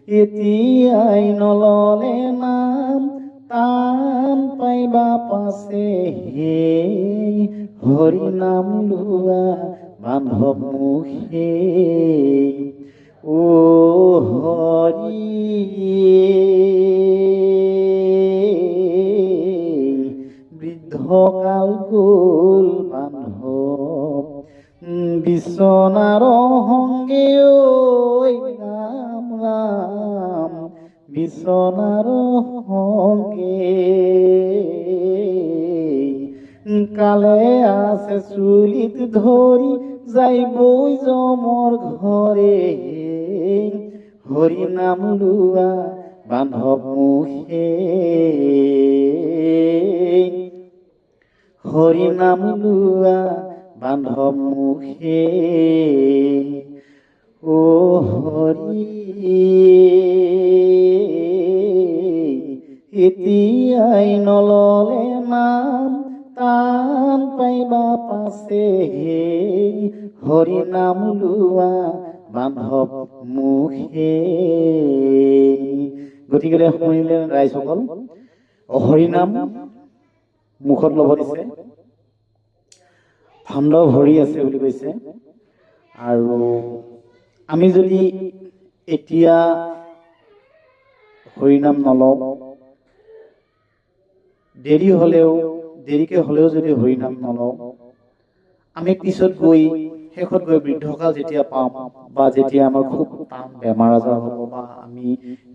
এতিয়াই নললে নাম টান পাইবা পাছে হে হৰি নাম লোৱা মাধৱ মুখে ও হৰি বৃদ্ধকাল গ'ল বান্ধৱ বিচনাৰ সংগে ঐ ৰাম ৰাম বিচনাৰ সংগে কালে আছে চুলিত ধৰি যাইবই যমৰ ঘৰে হৰি নাম লোৱা বান্ধৱ মুখে হৰি নাম লোৱা বান্ধৱ মুখে ও হৰি এতিয়াই নললে নাম টান পাইবা পাছে হে হৰি নাম লোৱা বান্ধৱ মুখে গতিকে শুনিলে ৰাইজসকল হৰি নাম মুখত ল'ব দিছে ভাণ্ডৱ হৰি আছে বুলি কৈছে আৰু আমি যদি এতিয়া হৰি নাম নলওঁ দেৰিকে হলেও যদি হৰি নাম নলওঁ আমি পিছত গৈ শেষত গৈ বৃদ্ধকাল যেতিয়া পাম বা যেতিয়া আমাৰ খুব টান বেমাৰ আজাৰ হ'ব বা আমি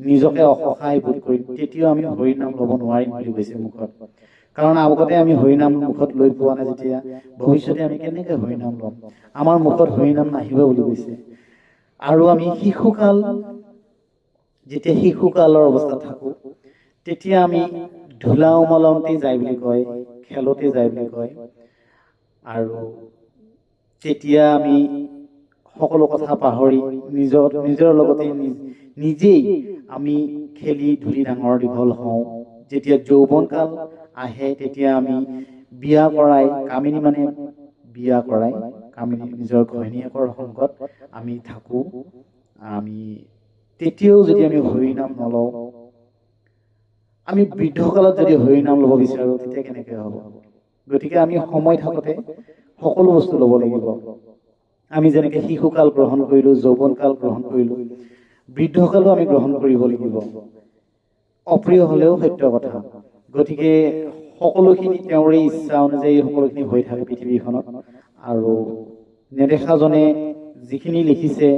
নিজকে অসহায় বোধ কৰিম তেতিয়াও আমি হৰি নাম ল'ব নোৱাৰিম বুলি কৈছে মুখত কাৰণ আগতে আমি হৰি নাম মুখত লৈ পোৱা নাই যেতিয়া ভৱিষ্যতে আমি কেনেকে হৰি নাম ল'ম আমাৰ মুখত হৰি নাম নাহিব বুলি কৈছে আৰু আমি যেতিয়া শিশুকালৰ অৱস্থাত থাকো তেতিয়া আমি ধূলা উমলতে যায় বুলি কয় খেলতে যায় বুলি কয় আৰু তেতিয়া আমি সকলো কথা পাহৰি নিজৰ লগতে নিজেই আমি খেলি ধূলি ডাঙৰ দীঘল হওঁ যেতিয়া যৌৱন কাল আহে তেতিয়া আমি বিয়া কৰাই কামিনী মানে বিয়া কৰাই কামিনী নিজৰ ঘৈণীয়েকৰ সংগত আমি থাকো আমি তেতিয়াও যদি আমি হৰি নাম নলওঁ আমি বৃদ্ধকালত যদি হৰি নাম ল'ব বিচাৰো তেতিয়া কেনেকৈ হ'ব গতিকে আমি সময় থাকোঁতে সকলো বস্তু ল'ব লাগিব আমি যেনেকৈ শিশুকাল গ্ৰহণ কৰিলো যৌৱন কাল গ্ৰহণ কৰিলো বৃদ্ধকালো আমি গ্ৰহণ কৰিব লাগিব অপ্ৰিয় হলেও সত্য কথা গতিকে সকলোখিনি তেওঁৰে ইচ্ছা অনুযায়ী সকলোখিনি হৈ থাকে পৃথিৱীখনত আৰু নেদেখাজনে যিখিনি লিখিছে